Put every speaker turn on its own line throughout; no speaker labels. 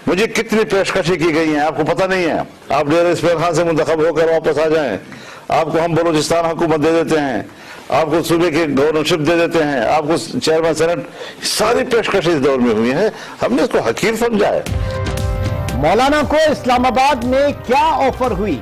مجھے کتنی پیشکشیں کی گئی ہیں آپ کو پتہ نہیں ہے. آپ ڈیرہ اسماعیل خان سے منتخب ہو کر واپس آ جائیں, آپ کو ہم بلوچستان حکومت دے دیتے ہیں, آپ کو صوبے کی گورنرشپ دے دیتے ہیں, آپ کو چیئرمین سینٹ, ساری پیشکشیں اس دور میں ہوئی ہیں. ہم نے اس کو حقیر سمجھا ہے.
مولانا کو اسلام آباد میں کیا آفر ہوئی؟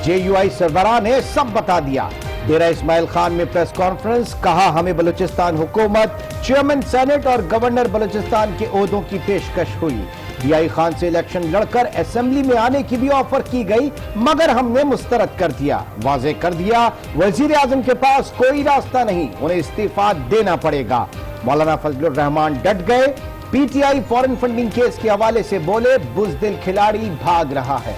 جے یو آئی سربراہ نے سب بتا دیا. ڈیرہ اسماعیل خان میں پریس کانفرنس, کہا ہمیں بلوچستان حکومت, چیئرمین سینٹ اور گورنر بلوچستان کے عہدوں کی پیشکش ہوئی. ڈی آئی خان سے الیکشن لڑ کر اسمبلی میں آنے کی بھی آفر کی گئی مگر ہم نے مسترد کر دیا. واضح کر دیا وزیر اعظم کے پاس کوئی راستہ نہیں, انہیں استعفیٰ دینا پڑے گا. مولانا فضل الرحمان ڈٹ گئے. P T I foreign funding case کے حوالے سے بولے بزدل کھلاڑی بھاگ رہا ہے.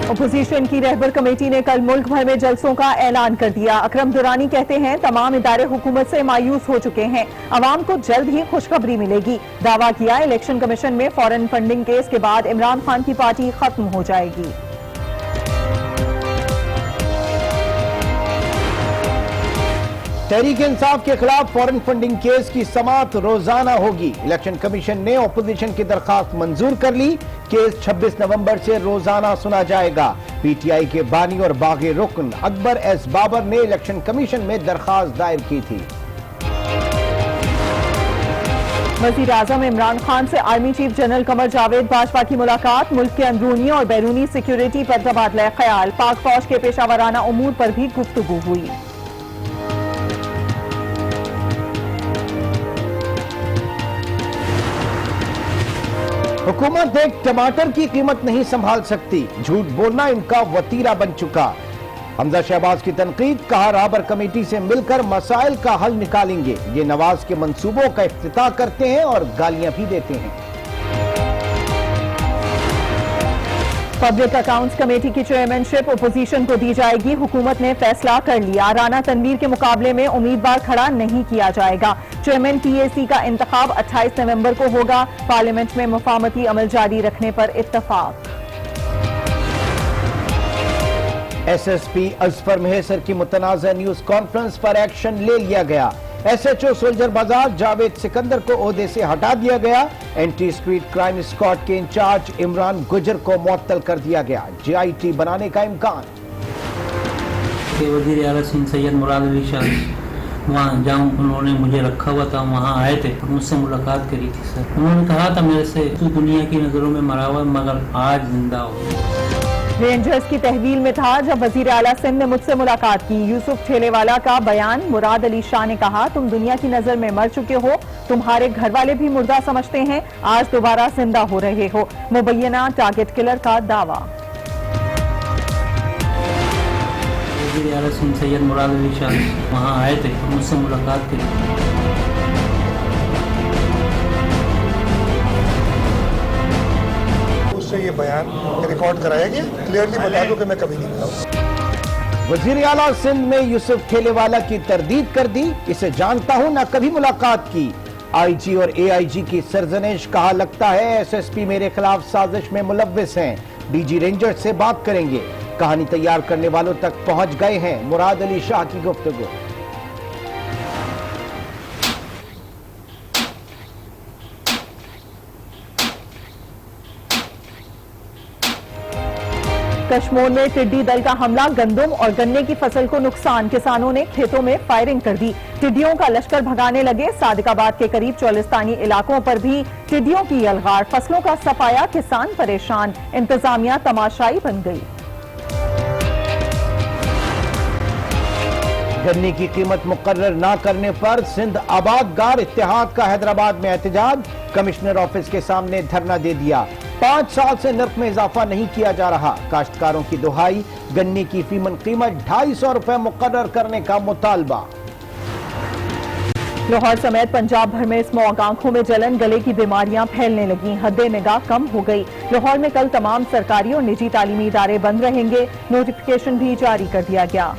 اپوزیشن کی رہبر کمیٹی نے کل ملک بھر میں جلسوں کا اعلان کر دیا. اکرم درانی کہتے ہیں تمام ادارے حکومت سے مایوس ہو چکے ہیں, عوام کو جلد ہی خوشخبری ملے گی. دعویٰ کیا الیکشن کمیشن میں فورن فنڈنگ کیس کے بعد عمران خان کی پارٹی ختم ہو جائے گی.
تحریک انصاف کے خلاف فورن فنڈنگ کیس کی سماعت روزانہ ہوگی. الیکشن کمیشن نے اپوزیشن کی درخواست منظور کر لی. کیس 26 نومبر سے روزانہ سنا جائے گا. پی ٹی آئی کے بانی اور باغ رکن اکبر ایس بابر نے الیکشن کمیشن میں درخواست دائر کی تھی.
وزیر اعظم عمران خان سے army chief general Qamar Javed Bajwa کی ملاقات. ملک کے اندرونی اور بیرونی سیکیورٹی پر تبادلہ خیال. پاک فوج کے پیشہ ورانہ امور پر بھی گفتگو ہوئی.
حکومت ایک ٹماٹر کی قیمت نہیں سنبھال سکتی, جھوٹ بولنا ان کا وتیرہ بن چکا. حمزہ شہباز کی تنقید, کہا رابر کمیٹی سے مل کر مسائل کا حل نکالیں گے. یہ نواز کے منصوبوں کا افتتاح کرتے ہیں اور گالیاں بھی دیتے ہیں.
پبلک اکاؤنٹس کمیٹی کی چیئرمین شپ اپوزیشن کو دی جائے گی. حکومت نے فیصلہ کر لیا, رانا تنویر کے مقابلے میں امیدوار کھڑا نہیں کیا جائے گا. چیئرمین پی اے سی کا انتخاب 28 نومبر کو ہوگا. پارلیمنٹ میں مفاہمتی عمل جاری رکھنے پر اتفاق.
S S P Azfar Mahesar کی متنازع نیوز کانفرنس پر ایکشن لے لیا گیا. ایس ایچ او سولجر بازار جاوید سکندر کو عہدے سے ہٹا دیا گیا. اینٹی اسٹریٹ کرائم اسکواڈ کے انچارج عمران گجر کو معطل کر دیا گیا. جے آئی ٹی بنانے کا امکان.
وزیر اعلیٰ سندھ سید مراد علی شاہ وہاں جہاں انہوں نے مجھے رکھا ہوا تھا وہاں آئے تھے اور مجھ سے ملاقات کری تھی. سر انہوں نے کہا تھا میرے سے تو دنیا کی نظروں میں مرا ہوا مگر آج زندہ ہو.
رینجرز کی تحویل میں تھا جب وزیر اعلیٰ سندھ نے مجھ سے ملاقات کی. یوسف ٹھیلے والا کا بیان. مراد علی شاہ نے کہا تم دنیا کی نظر میں مر چکے ہو, تمہارے گھر والے بھی مردہ سمجھتے ہیں, آج دوبارہ زندہ ہو رہے ہو. مبینہ ٹارگٹ کلر کا دعویٰ.
وزیر اعلیٰ سندھ سید مراد علی شاہ وہاں آئے تھے اور مجھ سے ملاقات کری.
یہ بیان ریکارڈ کرایا گیا, کلیئرلی بتا دو کہ میں کبھی نہیں کہا.
وزیر اعلیٰ سندھ نے یوسف ٹھیلے والا کی تردید کر دی. اسے جانتا ہوں, نہ کبھی ملاقات کی. آئی جی اور اے آئی جی کی سرزنش. کہا لگتا ہے ایس ایس پی میرے خلاف سازش میں ملوث ہیں. ڈی جی رینجر سے بات کریں گے. کہانی تیار کرنے والوں تک پہنچ گئے ہیں. مراد علی شاہ کی گفتگو.
کشمور میں ٹڈی دل کا حملہ. گندم اور گنے کی فصل کو نقصان. کسانوں نے کھیتوں میں فائرنگ کر دی. ٹڈیوں کا لشکر بھگانے لگے. صادق آباد کے قریب چولستانی علاقوں پر بھی ٹڈیوں کی یلغار. فصلوں کا صفایا, کسان پریشان. انتظامیہ تماشائی بن گئی.
گنے کی قیمت مقرر نہ کرنے پر سندھ آباد گار اتحاد کا حیدرآباد میں احتجاج. کمشنر آفس کے سامنے دھرنا دے دیا. 5 سال سے نرخ میں اضافہ نہیں کیا جا رہا. کاشتکاروں کی دہائی. گنے کی فیمن قیمت 250 روپے مقرر کرنے کا مطالبہ.
لاہور سمیت پنجاب بھر میں اسموگ, آنکھوں میں جلن, گلے کی بیماریاں پھیلنے لگیں. حد نگاہ کم ہو گئی. لاہور میں کل تمام سرکاری اور نجی تعلیمی ادارے بند رہیں گے. نوٹیفیکیشن بھی جاری کر دیا گیا.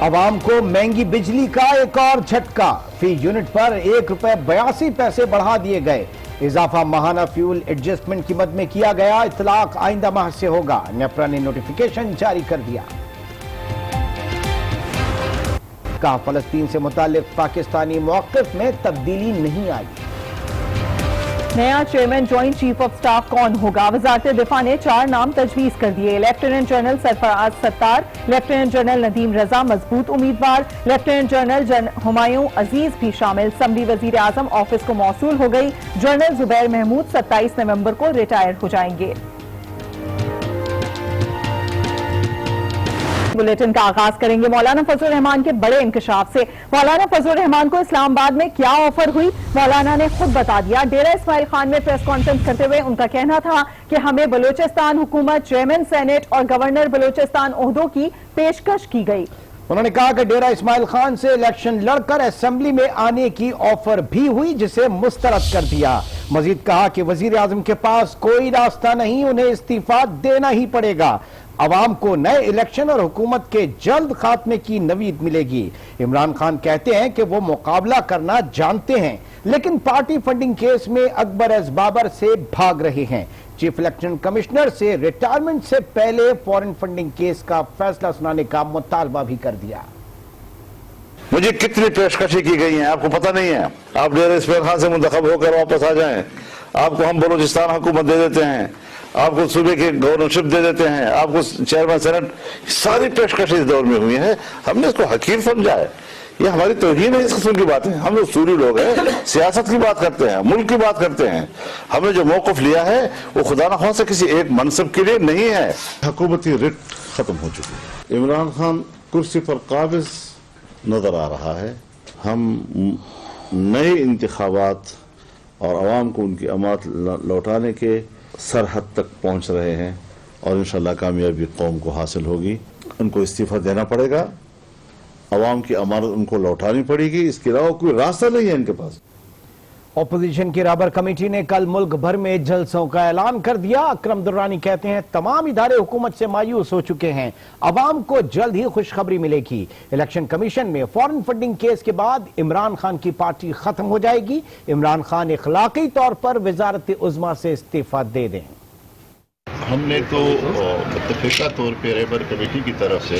عوام کو مہنگی بجلی کا ایک اور جھٹکا. فی یونٹ پر 1 روپے 82 پیسے بڑھا دیے گئے. اضافہ ماہانہ فیول ایڈجسٹمنٹ کی مد میں کیا گیا. اطلاق آئندہ ماہ سے ہوگا. نیپرا نے نوٹیفیکیشن جاری کر دیا. کہا فلسطین سے متعلق پاکستانی موقف میں تبدیلی نہیں آئی۔
نیا chairman joint chief of staff کون ہوگا؟ وزارت دفاع نے 4 نام تجویز کر دیے۔ لیفٹیننٹ جنرل سرفراز ستار، لیفٹیننٹ جنرل ندیم رضا مضبوط امیدوار، لیفٹیننٹ جنرل ہمایوں عزیز بھی شامل۔ اسمبلی وزیر اعظم آفس کو موصول ہو گئی۔ جنرل زبیر محمود 27 نومبر کو ریٹائر ہو جائیں گے۔ بلیٹن کا آغاز کریں گے مولانا فضل الرحمان کے بڑے انکشاف سے۔ مولانا فضل الرحمان کو اسلام آباد میں کیا آفر ہوئی؟ مولانا نے خود بتا دیا۔ ڈیرہ اسماعیل خان میں پریس کانفرنس کرتے ہوئے ان کا کہنا تھا کہ ہمیں بلوچستان حکومت، چیئرمین سینٹ اور گورنر بلوچستان عہدوں کی پیشکش کی گئی۔
انہوں نے کہا کہ ڈیرہ اسماعیل خان سے الیکشن لڑ کر اسمبلی میں آنے کی آفر بھی ہوئی جسے مسترد کر دیا۔ مزید کہا کہ وزیر اعظم کے پاس کوئی راستہ نہیں، انہیں استعفیٰ دینا ہی پڑے گا۔ عوام کو نئے الیکشن اور حکومت کے جلد خاتمے کی نوید ملے گی۔ عمران خان کہتے ہیں کہ وہ مقابلہ کرنا جانتے ہیں لیکن پارٹی فنڈنگ کیس میں اکبر ایز بابر سے بھاگ رہے ہیں۔ چیف الیکشن کمشنر سے ریٹائرمنٹ سے پہلے فورن فنڈنگ کیس کا فیصلہ سنانے کا مطالبہ بھی کر دیا۔
مجھے کتنی پیشکشیں کی گئی ہیں آپ کو پتہ نہیں ہے۔ آپ ڈیرہ اسماعیل خان سے منتخب ہو کر واپس آ جائیں، آپ کو ہم بلوچستان حکومت دے دیتے ہیں، آپ کو صوبے کی گورنرشپ دے دیتے ہیں، آپ کو چیئرمین سینٹ، ساری پیشکشیں اس دور میں ہوئی ہیں۔ ہم نے اس کو حقیر سمجھا ہے، یہ ہماری توہین ہے اس قسم کی باتیں۔ ہم لوگ سوری لوگ ہیں، سیاست کی بات کرتے ہیں، ملک کی بات کرتے ہیں۔ ہم نے جو موقف لیا ہے وہ خدا نخواستہ کسی ایک منصب کے لیے نہیں ہے۔
حکومتی رٹ ختم ہو چکی ہے، عمران خان کرسی پر قابض نظر آ رہا ہے۔ ہم نئے انتخابات اور عوام کو ان کی امانت لوٹانے کے سرحد تک پہنچ رہے ہیں اور انشاءاللہ کامیابی قوم کو حاصل ہوگی۔ ان کو استعفیٰ دینا پڑے گا، عوام کی امانت ان کو لوٹانی پڑے گی، اس کے علاوہ کوئی راستہ نہیں ہے ان کے پاس۔
اپوزیشن کی رابر کمیٹی نے کل ملک بھر میں جلسوں کا اعلان کر دیا۔ اکرم درانی کہتے ہیں تمام ادارے حکومت سے مایوس ہو چکے ہیں، عوام کو جلد ہی خوشخبری ملے گی۔ الیکشن کمیشن میں فورن فنڈنگ کیس کے بعد عمران خان کی پارٹی ختم ہو جائے گی۔ عمران خان اخلاقی طور پر وزارت عظمیٰ سے استعفیٰ دے دیں۔
ہم نے تو متفقہ طور پہ ریبر کمیٹی کی طرف سے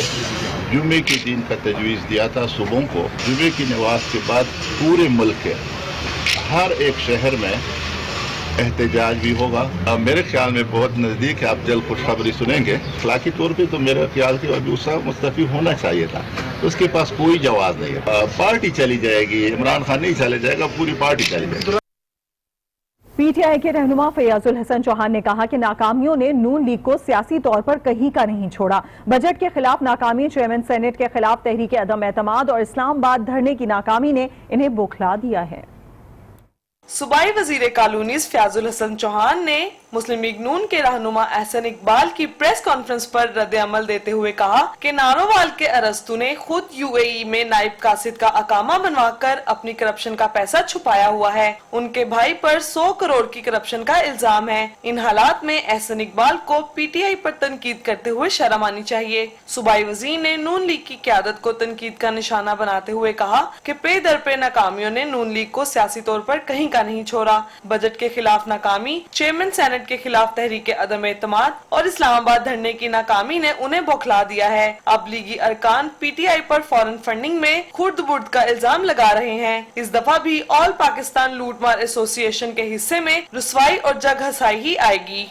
جمعے کے دن کا تجویز دیا تھا صبح کو۔ جمعے کی نماز کے بعد پورے ملک کے ہر ایک شہر میں احتجاج بھی ہوگا۔ میرے خیال میں بہت نزدیک ہے، آپ جلد خوشخبری سنیں گے۔ اخلاقی طور پہ تو میرے خیال سے ابھی اس کا مستعفی ہونا چاہیے تھا، اس کے پاس کوئی جواز نہیں ہے۔ پارٹی چلی جائے گی، عمران خان نہیں چلے جائے گا، پوری پارٹی چلی جائے گی۔
پی ٹی آئی کے رہنما فیاض الحسن چوہان نے کہا کہ ناکامیوں نے نون لیگ کو سیاسی طور پر کہیں کا نہیں چھوڑا۔ بجٹ کے خلاف ناکامی، چیئرمین سینٹ کے خلاف تحریک عدم اعتماد اور اسلام آباد دھرنے کی ناکامی نے انہیں بوکھلا دیا ہے۔
صوبائی وزیر کالونیز فیاض الحسن چوہان نے مسلم لیگ نون کے رہنما احسن اقبال کی پریس کانفرنس پر رد عمل دیتے ہوئے کہا کہ نارووال کے ارسطو نے خود یو اے ای میں نائب قاصد کا اقامہ بنوا کر اپنی کرپشن کا پیسہ چھپایا ہوا ہے۔ ان کے بھائی پر 100 کروڑ کی کرپشن کا الزام ہے۔ ان حالات میں احسن اقبال کو پی ٹی آئی پر تنقید کرتے ہوئے شرم آنی چاہیے۔ صوبائی وزیر نے نون لیگ کی قیادت کو تنقید کا نشانہ بناتے ہوئے کہا کہ پے در پے ناکامیوں نے نون لیگ کو سیاسی طور پر کہیں کا نہیں چھوڑا۔ بجٹ کے خلاف ناکامی، چیئرمین سینٹ کے خلاف تحریک عدم اعتماد اور اسلام آباد دھرنے کی ناکامی نے انہیں بوکھلا دیا ہے۔ اب لیگی ارکان P T I per foreign funding میں خرد برد کا الزام لگا رہے ہیں۔ اس دفعہ بھی آل پاکستان لوٹ مار ایسوسی ایشن کے حصے میں رسوائی اور جگ ہسائی ہی آئے گی۔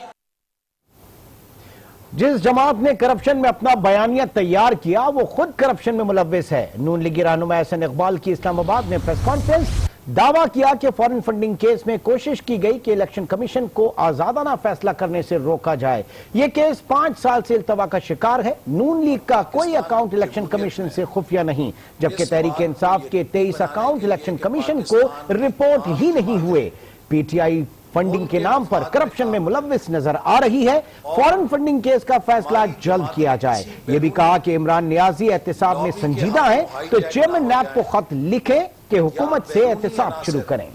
جس جماعت نے کرپشن میں اپنا بیانیہ تیار کیا وہ خود کرپشن میں ملوث ہے۔ نون لیگی رہنما احسن اقبال کی اسلام آباد میں پریس کانفرنس، دعویٰ کیا کہ فورن فنڈنگ کیس میں کوشش کی گئی کہ الیکشن کمیشن کو آزادانہ فیصلہ کرنے سے روکا جائے۔ یہ کیس 5 سال سے التوا کا شکار ہے۔ نون لیگ کا کوئی اکاؤنٹ الیکشن کمیشن سے خفیہ نہیں، جبکہ تحریک انصاف کے 23 اکاؤنٹ الیکشن کمیشن کو رپورٹ ہی نہیں ہوئے۔ پی ٹی آئی فنڈنگ کے نام پر کرپشن میں ملوث نظر آ رہی ہے۔ فورن فنڈنگ کیس کا فیصلہ جلد کیا جائے۔ یہ بھی کہا کہ عمران نیازی احتساب میں سنجیدہ ہیں تو چیئرمین نیب کو خط لکھیں کہ حکومت سے احتساب شروع کریں۔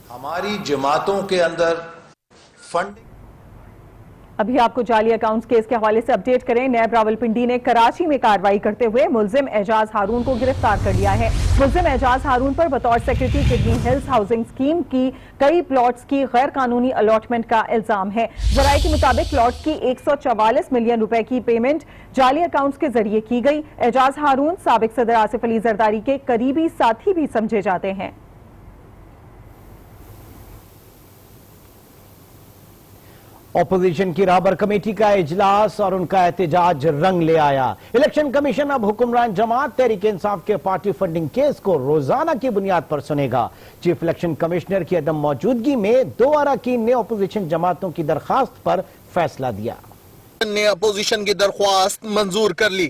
ہماری جماعتوں کے اندر فنڈ
ابھی آپ کو جعلی اکاؤنٹس کیس کے حوالے سے اپڈیٹ کریں۔ نیب راولپنڈی نے کراچی میں کارروائی کرتے ہوئے ملزم اعجاز ہارون کو گرفتار کر لیا ہے۔ ملزم اعجاز ہارون پر بطور secretary kidney Hills housing scheme کی کئی پلاٹس کی غیر قانونی الاٹمنٹ کا الزام ہے۔ ذرائع کے مطابق پلاٹس کی 144 ملین روپے کی پیمنٹ جعلی اکاؤنٹس کے ذریعے کی گئی۔ اعجاز ہارون سابق صدر آصف علی زرداری کے قریبی ساتھی بھی سمجھے جاتے ہیں۔
اپوزیشن کی رہبر کمیٹی کا اجلاس اور ان کا احتجاج رنگ لے آیا۔ الیکشن کمیشن اب حکمران جماعت تحریک انصاف کے پارٹی فنڈنگ کیس کو روزانہ کی بنیاد پر سنے گا۔ چیف الیکشن کمشنر کی عدم موجودگی میں 2 اراکین نے اپوزیشن جماعتوں کی درخواست پر فیصلہ دیا۔
نے اپوزیشن کی درخواست منظور کر لی۔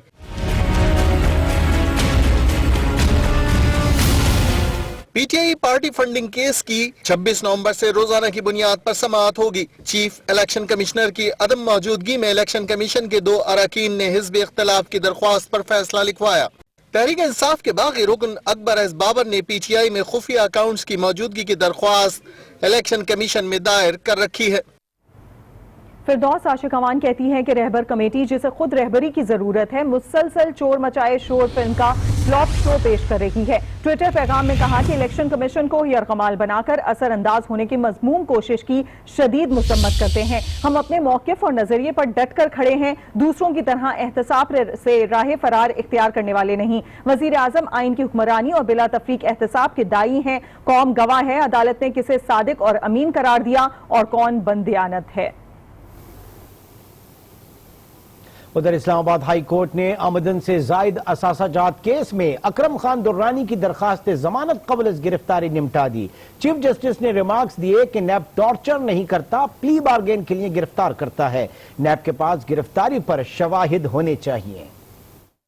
P T I party funding case کی 26 نومبر سے روزانہ کی بنیاد پر سماعت ہوگی۔ چیف الیکشن کمشنر کی عدم موجودگی میں الیکشن کمیشن کے 2 اراکین نے حزب اختلاف کی درخواست پر فیصلہ لکھوایا۔ تحریک انصاف کے باغی رکن اکبر ایس بابر نے پی ٹی آئی میں خفیہ اکاؤنٹس کی موجودگی کی درخواست الیکشن کمیشن میں دائر کر رکھی ہے۔
فردوس عاشق امان کہتی ہے کہ رہبر کمیٹی جسے خود رہبری کی ضرورت ہے مسلسل چور مچائے شور فلم کا فلاپ شو پیش کر رہی ہے۔ ٹویٹر پیغام میں کہا کہ الیکشن کمیشن کو یرغمال بنا کر اثر انداز ہونے کی مذموم کوشش کی شدید مذمت کرتے ہیں۔ ہم اپنے موقف اور نظریے پر ڈٹ کر کھڑے ہیں، دوسروں کی طرح احتساب سے راہ فرار اختیار کرنے والے نہیں۔ وزیر اعظم آئین کی حکمرانی اور بلا تفریق احتساب کے داعی ہیں۔ قوم گواہ ہے عدالت نے کسے صادق اور امین قرار دیا اور کون بددیانت ہے۔
ادھر اسلام آباد ہائی کورٹ نے آمدن سے زائد اثاثہ جات کیس میں اکرم خان درانی کی درخواست ضمانت قبل از گرفتاری نمٹا دی۔ چیف جسٹس نے ریمارکس دیے کہ نیب ٹارچر نہیں کرتا، پلی بارگین کے لیے گرفتار کرتا ہے۔ نیب کے پاس گرفتاری پر شواہد ہونے چاہیے۔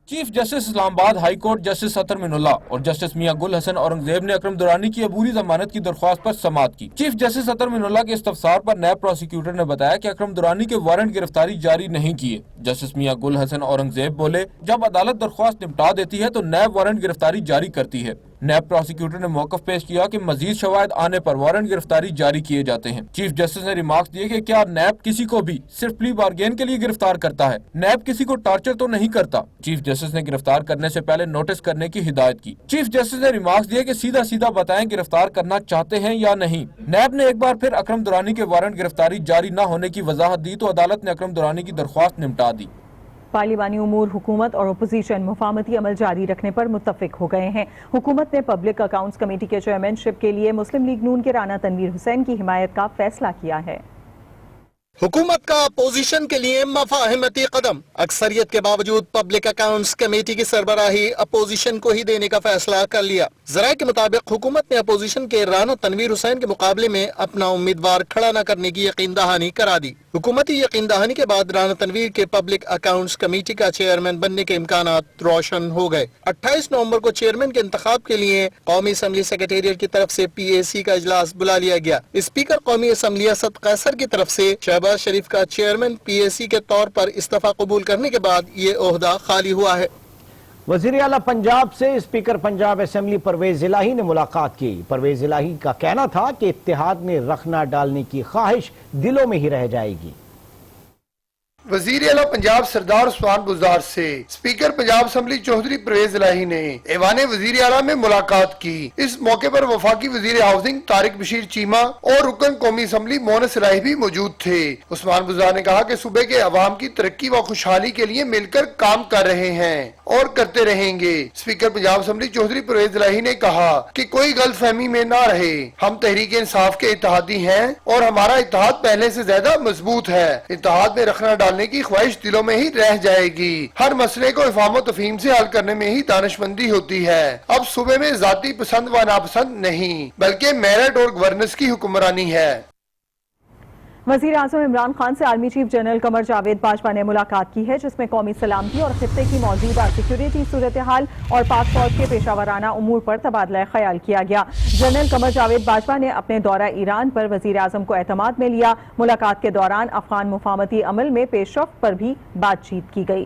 چیف جسٹس اسلام آباد ہائی کورٹ جسٹس عطر من اللہ اور جسٹس میاں گل حسن اورنگزیب نے اکرم درانی کی عبوری ضمانت کی درخواست پر سماعت کی۔ چیف جسٹس عطر من اللہ کے استفسار پر نیب پروسیکیوٹر نے بتایا کہ اکرم درانی کے وارنٹ گرفتاری جاری نہیں کیے۔ جسٹس میاں گل حسن اورنگزیب بولے، جب عدالت درخواست نمٹا دیتی ہے تو نیب وارنٹ گرفتاری جاری کرتی ہے۔ نیب پروسیکیوٹر نے موقف پیش کیا کہ مزید شواہد آنے پر وارنٹ گرفتاری جاری کیے جاتے ہیں۔ چیف جسٹس نے ریمارکس دیے کہ کیا نیب کسی کو بھی صرف پلی بارگین کے لیے گرفتار کرتا ہے؟ نیب کسی کو ٹارچر تو نہیں کرتا۔ چیف جسٹس نے گرفتار کرنے سے پہلے نوٹس کرنے کی ہدایت کی۔ چیف جسٹس نے ریمارکس دیے کہ سیدھا سیدھا بتائیں گرفتار کرنا چاہتے ہیں یا نہیں۔ نیب نے ایک بار پھر اکرم درانی کے وارنٹ گرفتاری جاری نہ ہونے کی وضاحت دی تو عدالت نے اکرم درانی کی درخواست نمٹا دی۔
پارلیمانی امور حکومت اور اپوزیشن مفاہمتی عمل جاری رکھنے پر متفق ہو گئے ہیں۔ حکومت نے پبلک اکاؤنٹس کمیٹی کے چیئرمین شپ کے لیے مسلم لیگ نون کے رانا تنویر حسین کی حمایت کا فیصلہ کیا ہے۔
حکومت کا اپوزیشن کے لیے مفاہمتی قدم، اکثریت کے باوجود پبلک اکاؤنٹس کمیٹی کی سربراہی اپوزیشن کو ہی دینے کا فیصلہ کر لیا۔ ذرائع کے مطابق حکومت نے اپوزیشن کے رانا تنویر حسین کے مقابلے میں اپنا امیدوار کھڑا نہ کرنے کی یقین دہانی کرا دی۔ حکومتی یقین دہانی کے بعد رانا تنویر کے پبلک اکاؤنٹس کمیٹی کا چیئرمین بننے کے امکانات روشن ہو گئے۔ 28 نومبر کو چیئرمین کے انتخاب کے لیے قومی اسمبلی سیکریٹریٹ کی طرف سے پی اے سی کا اجلاس بلا لیا گیا۔ اسپیکر قومی اسمبلی اسد قیصر کی طرف سے شہباز شریف کا چیئرمین پی اے سی کے طور پر استعفیٰ قبول کرنے کے بعد یہ عہدہ خالی ہوا ہے۔
وزیر اعلیٰ پنجاب سے اسپیکر پنجاب اسمبلی پرویز الہی نے ملاقات کی۔ پرویز الہی کا کہنا تھا کہ اتحاد میں رخنا ڈالنے کی خواہش دلوں میں ہی رہ جائے گی۔
وزیر اعلیٰ پنجاب سردار عثمان بزدار سے اسپیکر پنجاب اسمبلی چودھری پرویز الہی نے ایوان وزیر اعلیٰ میں ملاقات کی۔ اس موقع پر وفاقی وزیر ہاؤسنگ طارق بشیر چیمہ اور رکن قومی اسمبلی مونس الہی بھی موجود تھے۔ عثمان بزدار نے کہا کہ صوبے کے عوام کی ترقی و خوشحالی کے لیے مل کر کام کر رہے ہیں اور کرتے رہیں گے۔ اسپیکر پنجاب اسمبلی چودھری پرویز الہی نے کہا کہ کوئی غلط فہمی میں نہ رہے، ہم تحریک انصاف کے اتحادی ہیں اور ہمارا اتحاد پہلے سے زیادہ مضبوط ہے۔ اتحاد میں رخنا ڈالنے کی خواہش دلوں میں ہی رہ جائے گی۔ ہر مسئلے کو افہام و تفہیم سے حل کرنے میں ہی دانشمندی ہوتی ہے۔ اب صوبے میں ذاتی پسند و ناپسند نہیں بلکہ میرٹ اور گورننس کی حکمرانی ہے۔
وزیر اعظم عمران خان سے army chief general Qamar Javed Bajwa نے ملاقات کی ہے، جس میں قومی سلامتی اور خطے کی موجودہ سیکیورٹی صورتحال اور پاک فوج کے پیشہ ورانہ امور پر تبادلہ خیال کیا گیا۔ جنرل قمر جاوید باجوہ نے اپنے دورہ ایران پر وزیر اعظم کو اعتماد میں لیا۔ ملاقات کے دوران افغان مفاہمتی عمل میں پیش رفت پر بھی بات چیت کی گئی۔